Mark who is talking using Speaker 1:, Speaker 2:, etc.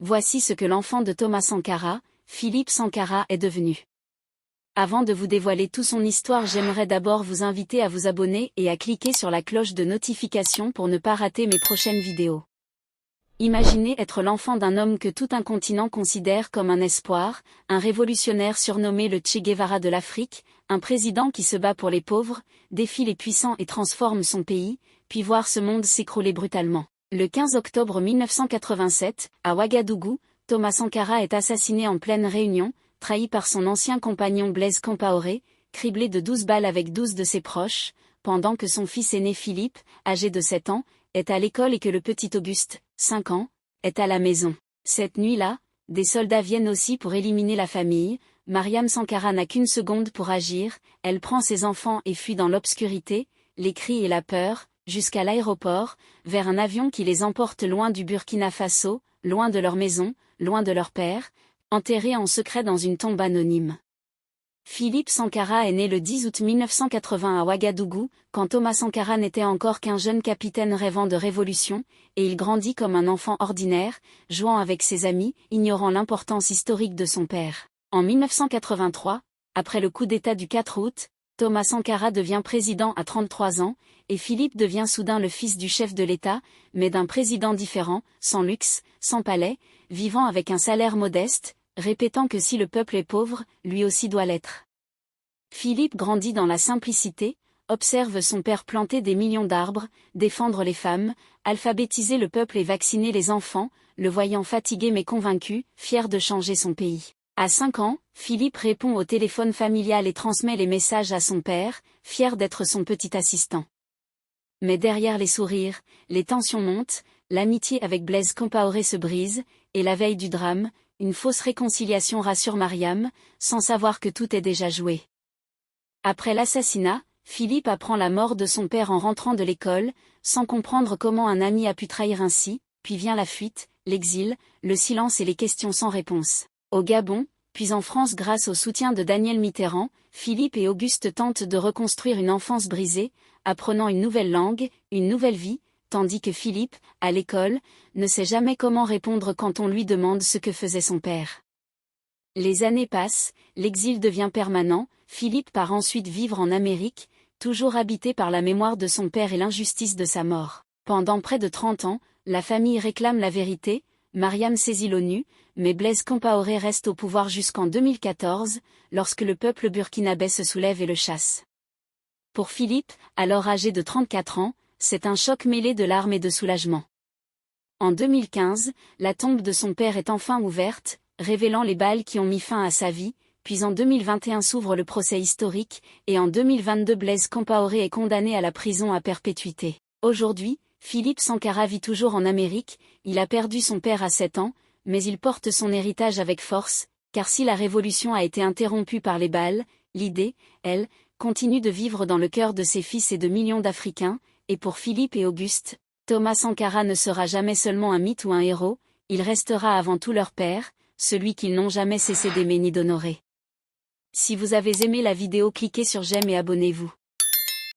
Speaker 1: Voici ce que l'enfant de Thomas Sankara, Philippe Sankara, est devenu. Avant de vous dévoiler toute son histoire, j'aimerais d'abord vous inviter à vous abonner et à cliquer sur la cloche de notification pour ne pas rater mes prochaines vidéos. Imaginez être l'enfant d'un homme que tout un continent considère comme un espoir, un révolutionnaire surnommé le Che Guevara de l'Afrique, un président qui se bat pour les pauvres, défie les puissants et transforme son pays, puis voir ce monde s'écrouler brutalement. Le 15 octobre 1987, à Ouagadougou, Thomas Sankara est assassiné en pleine réunion, trahi par son ancien compagnon Blaise Compaoré, criblé de 12 balles avec 12 de ses proches, pendant que son fils aîné Philippe, âgé de 7 ans, est à l'école et que le petit Auguste, 5 ans, est à la maison. Cette nuit-là, des soldats viennent aussi pour éliminer la famille. Mariam Sankara n'a qu'une seconde pour agir, elle prend ses enfants et fuit dans l'obscurité, les cris et la peur, jusqu'à l'aéroport, vers un avion qui les emporte loin du Burkina Faso, loin de leur maison, loin de leur père, enterrés en secret dans une tombe anonyme. Philippe Sankara est né le 10 août 1980 à Ouagadougou, quand Thomas Sankara n'était encore qu'un jeune capitaine rêvant de révolution, et il grandit comme un enfant ordinaire, jouant avec ses amis, ignorant l'importance historique de son père. En 1983, après le coup d'État du 4 août, Thomas Sankara devient président à 33 ans, et Philippe devient soudain le fils du chef de l'État, mais d'un président différent, sans luxe, sans palais, vivant avec un salaire modeste, répétant que si le peuple est pauvre, lui aussi doit l'être. Philippe grandit dans la simplicité, observe son père planter des millions d'arbres, défendre les femmes, alphabétiser le peuple et vacciner les enfants, le voyant fatigué mais convaincu, fier de changer son pays. À 5 ans, Philippe répond au téléphone familial et transmet les messages à son père, fier d'être son petit assistant. Mais derrière les sourires, les tensions montent, l'amitié avec Blaise Compaoré se brise, et la veille du drame, une fausse réconciliation rassure Mariam, sans savoir que tout est déjà joué. Après l'assassinat, Philippe apprend la mort de son père en rentrant de l'école, sans comprendre comment un ami a pu trahir ainsi, puis vient la fuite, l'exil, le silence et les questions sans réponse. Au Gabon, puis en France grâce au soutien de Daniel Mitterrand, Philippe et Auguste tentent de reconstruire une enfance brisée, apprenant une nouvelle langue, une nouvelle vie, tandis que Philippe, à l'école, ne sait jamais comment répondre quand on lui demande ce que faisait son père. Les années passent, l'exil devient permanent, Philippe part ensuite vivre en Amérique, toujours habité par la mémoire de son père et l'injustice de sa mort. Pendant près de 30 ans, la famille réclame la vérité, Mariam saisit l'ONU, mais Blaise Compaoré reste au pouvoir jusqu'en 2014, lorsque le peuple burkinabé se soulève et le chasse. Pour Philippe, alors âgé de 34 ans, c'est un choc mêlé de larmes et de soulagement. En 2015, la tombe de son père est enfin ouverte, révélant les balles qui ont mis fin à sa vie, puis en 2021 s'ouvre le procès historique, et en 2022 Blaise Compaoré est condamné à la prison à perpétuité. Aujourd'hui, Philippe Sankara vit toujours en Amérique, il a perdu son père à 7 ans, mais il porte son héritage avec force, car si la révolution a été interrompue par les balles, l'idée, elle, continue de vivre dans le cœur de ses fils et de millions d'Africains, et pour Philippe et Auguste, Thomas Sankara ne sera jamais seulement un mythe ou un héros, il restera avant tout leur père, celui qu'ils n'ont jamais cessé d'aimer ni d'honorer. Si vous avez aimé la vidéo, cliquez sur j'aime et abonnez-vous.